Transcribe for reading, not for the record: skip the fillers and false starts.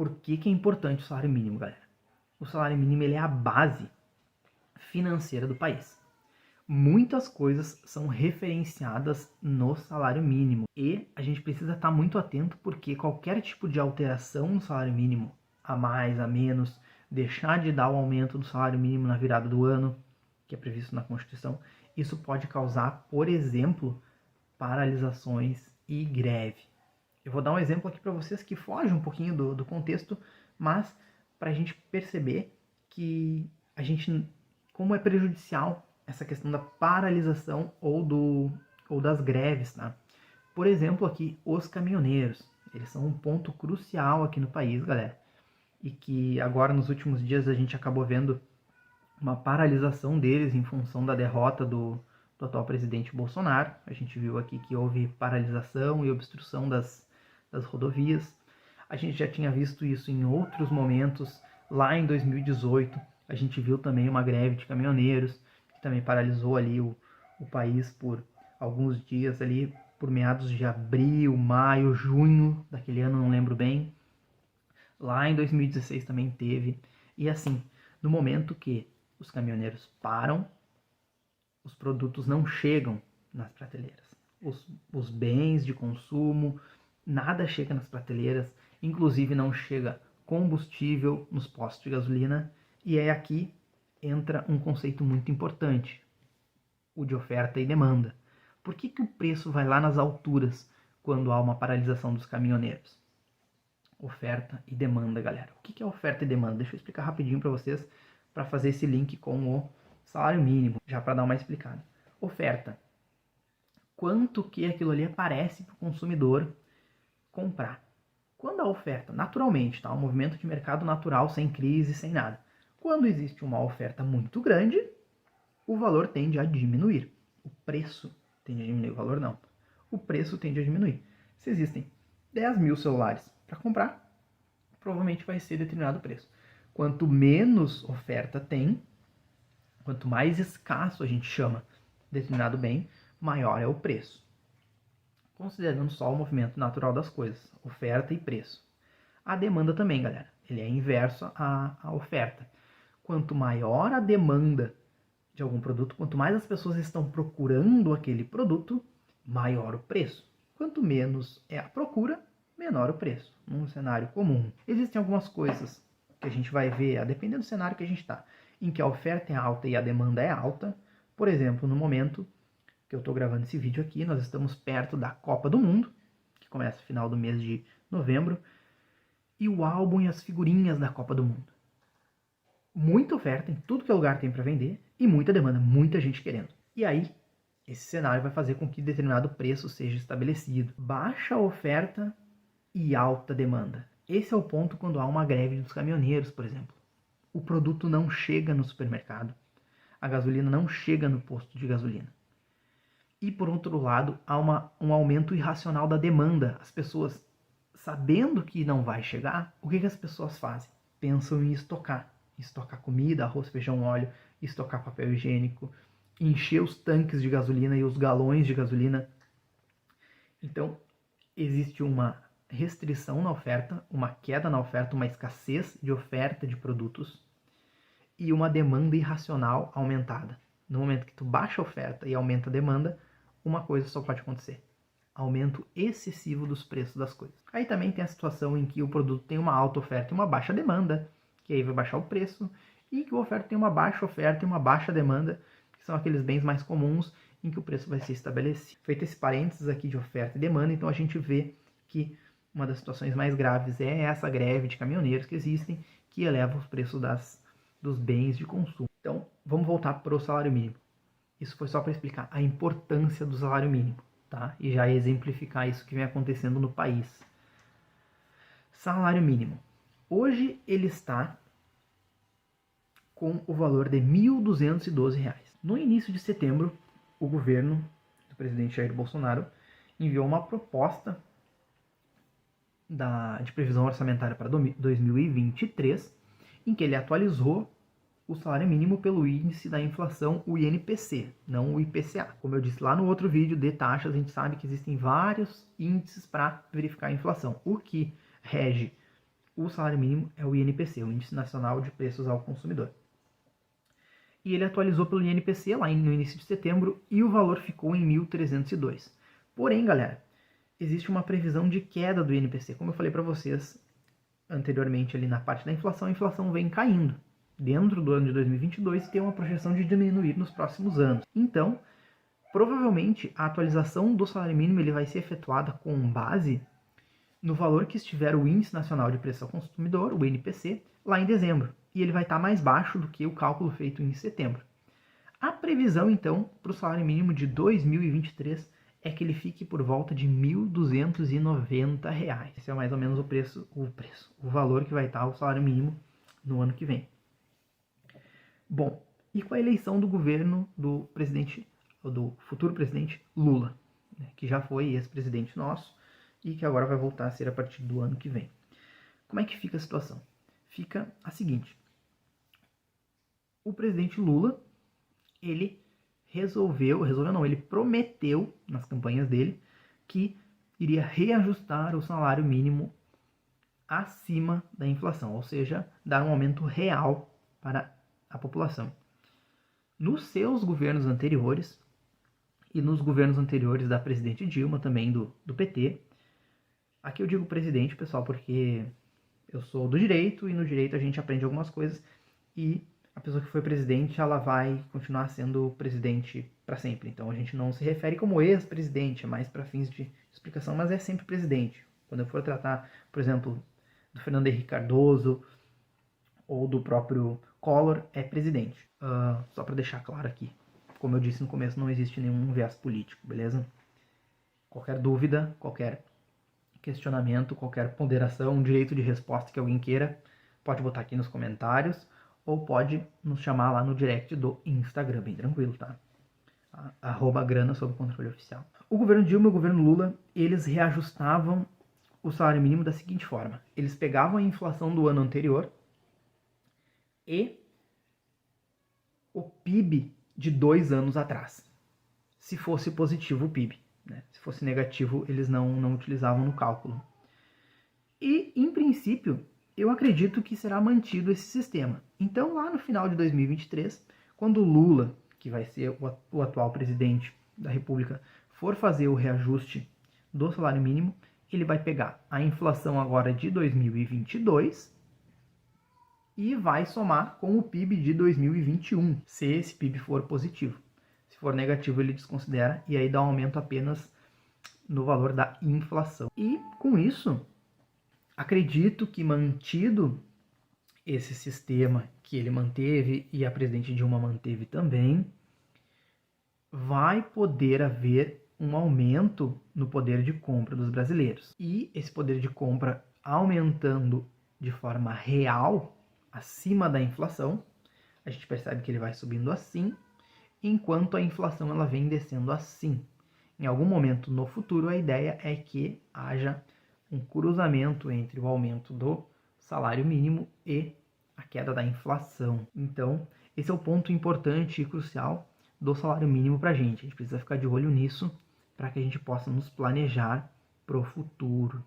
Por que que é importante o salário mínimo, galera? O salário mínimo ele é a base financeira do país. Muitas coisas são referenciadas no salário mínimo e a gente precisa estar muito atento porque qualquer tipo de alteração no salário mínimo, a mais, a menos, deixar de dar o aumento do salário mínimo na virada do ano, que é previsto na Constituição, isso pode causar, por exemplo, paralisações e greve. Eu vou dar um exemplo aqui para vocês que foge um pouquinho do contexto, mas para a gente perceber que a gente, como é prejudicial essa questão da paralisação ou das greves, tá? Por exemplo, aqui, os caminhoneiros. Eles são um ponto crucial aqui no país, galera. E que agora, nos últimos dias, a gente acabou vendo uma paralisação deles em função da derrota do atual presidente Bolsonaro. A gente viu aqui que houve paralisação e obstrução das rodovias. A gente já tinha visto isso em outros momentos. Lá em 2018, a gente viu também uma greve de caminhoneiros, que também paralisou ali o país por alguns dias ali, por meados de abril, maio, junho daquele ano, não lembro bem. Lá em 2016 também teve. E assim, no momento que os caminhoneiros param, os produtos não chegam nas prateleiras. Os bens de consumo, nada chega nas prateleiras, inclusive não chega combustível nos postos de gasolina, e é aqui entra um conceito muito importante, o de oferta e demanda. Por que que o preço vai lá nas alturas quando há uma paralisação dos caminhoneiros? Oferta e demanda, galera. O que que é oferta e demanda? Deixa eu explicar rapidinho para vocês, para fazer esse link com o salário mínimo, já para dar uma explicada. Oferta. Quanto que aquilo ali aparece para o consumidor comprar. Quando a oferta, naturalmente, tá? Um movimento de mercado natural, sem crise, sem nada. Quando existe uma oferta muito grande, o valor tende a diminuir. O preço tende a diminuir, o valor não. O preço tende a diminuir. Se existem 10 mil celulares para comprar, provavelmente vai ser determinado preço. Quanto menos oferta tem, quanto mais escasso a gente chama determinado bem, maior é o preço. Considerando só o movimento natural das coisas, oferta e preço. A demanda também, galera, ele é inverso à oferta. Quanto maior a demanda de algum produto, quanto mais as pessoas estão procurando aquele produto, maior o preço. Quanto menos é a procura, menor o preço, num cenário comum. Existem algumas coisas que a gente vai ver, a depender do cenário que a gente está, em que a oferta é alta e a demanda é alta. Por exemplo, no momento que eu estou gravando esse vídeo aqui, nós estamos perto da Copa do Mundo, que começa no final do mês de novembro, e o álbum e as figurinhas da Copa do Mundo. Muita oferta, em tudo que é lugar tem para vender, e muita demanda, muita gente querendo. E aí, esse cenário vai fazer com que determinado preço seja estabelecido. Baixa oferta e alta demanda. Esse é o ponto quando há uma greve dos caminhoneiros, por exemplo. O produto não chega no supermercado, a gasolina não chega no posto de gasolina. E por outro lado, há um aumento irracional da demanda. As pessoas, sabendo que não vai chegar, o que as pessoas fazem? Pensam em estocar. Estocar comida, arroz, feijão, óleo, estocar papel higiênico, encher os tanques de gasolina e os galões de gasolina. Então, existe uma restrição na oferta, uma queda na oferta, uma escassez de oferta de produtos e uma demanda irracional aumentada. No momento que tu baixa a oferta e aumenta a demanda, uma coisa só pode acontecer: aumento excessivo dos preços das coisas. Aí também tem a situação em que o produto tem uma alta oferta e uma baixa demanda, que aí vai baixar o preço, e que o oferta tem uma baixa oferta e uma baixa demanda, que são aqueles bens mais comuns em que o preço vai ser estabelecido. Feito esse parênteses aqui de oferta e demanda, então a gente vê que uma das situações mais graves é essa greve de caminhoneiros que existem, que eleva os preços dos bens de consumo. Então, vamos voltar para o salário mínimo. Isso foi só para explicar a importância do salário mínimo, tá? E já exemplificar isso que vem acontecendo no país. Salário mínimo. Hoje ele está com o valor de R$ 1.212. No início de setembro, o governo do presidente Jair Bolsonaro enviou uma proposta de previsão orçamentária para 2023, em que ele atualizou o salário mínimo pelo índice da inflação, o INPC, não o IPCA. Como eu disse lá no outro vídeo de taxas, a gente sabe que existem vários índices para verificar a inflação. O que rege o salário mínimo é o INPC, o Índice Nacional de Preços ao Consumidor. E ele atualizou pelo INPC lá no início de setembro e o valor ficou em 1.302. Porém, galera, existe uma previsão de queda do INPC. Como eu falei para vocês anteriormente ali na parte da inflação, a inflação vem caindo dentro do ano de 2022 e tem uma projeção de diminuir nos próximos anos. Então, provavelmente a atualização do salário mínimo ele vai ser efetuada com base no valor que estiver o Índice Nacional de Preço ao Consumidor, o INPC, lá em dezembro. E ele vai estar mais baixo do que o cálculo feito em setembro. A previsão, então, para o salário mínimo de 2023 é que ele fique por volta de R$ 1.290. Esse é mais ou menos o valor que vai estar o salário mínimo no ano que vem. Bom, e com a eleição do governo do futuro presidente Lula, né, que já foi ex-presidente nosso e que agora vai voltar a ser a partir do ano que vem. Como é que fica a situação? Fica a seguinte: o presidente Lula, ele ele prometeu nas campanhas dele que iria reajustar o salário mínimo acima da inflação, ou seja, dar um aumento real para a população. Nos seus governos anteriores, e nos governos anteriores da presidente Dilma, também do PT, aqui eu digo presidente, pessoal, porque eu sou do direito, e no direito a gente aprende algumas coisas, e a pessoa que foi presidente, ela vai continuar sendo presidente para sempre. Então a gente não se refere como ex-presidente, é mais para fins de explicação, mas é sempre presidente. Quando eu for tratar, por exemplo, do Fernando Henrique Cardoso ou do próprio Collor, é presidente. Só para deixar claro aqui. Como eu disse no começo, não existe nenhum viés político, beleza? Qualquer dúvida, qualquer questionamento, qualquer ponderação, direito de resposta que alguém queira, pode botar aqui nos comentários ou pode nos chamar lá no direct do Instagram, bem tranquilo, tá? @grana sob controle oficial. O governo Dilma e o governo Lula, eles reajustavam o salário mínimo da seguinte forma: eles pegavam a inflação do ano anterior e o PIB de 2 anos atrás, se fosse positivo o PIB, né? Se fosse negativo, eles não utilizavam no cálculo. E, em princípio, eu acredito que será mantido esse sistema. Então, lá no final de 2023, quando o Lula, que vai ser o atual presidente da República, for fazer o reajuste do salário mínimo, ele vai pegar a inflação agora de 2022 e vai somar com o PIB de 2021, se esse PIB for positivo. Se for negativo, ele desconsidera e aí dá um aumento apenas no valor da inflação. E, com isso, acredito que mantido esse sistema que ele manteve e a presidente Dilma manteve também, vai poder haver um aumento no poder de compra dos brasileiros. E esse poder de compra aumentando de forma real, acima da inflação, a gente percebe que ele vai subindo assim, enquanto a inflação ela vem descendo assim. Em algum momento no futuro, a ideia é que haja um cruzamento entre o aumento do salário mínimo e a queda da inflação. Então, esse é o ponto importante e crucial do salário mínimo para a gente. A gente precisa ficar de olho nisso para que a gente possa nos planejar para o futuro.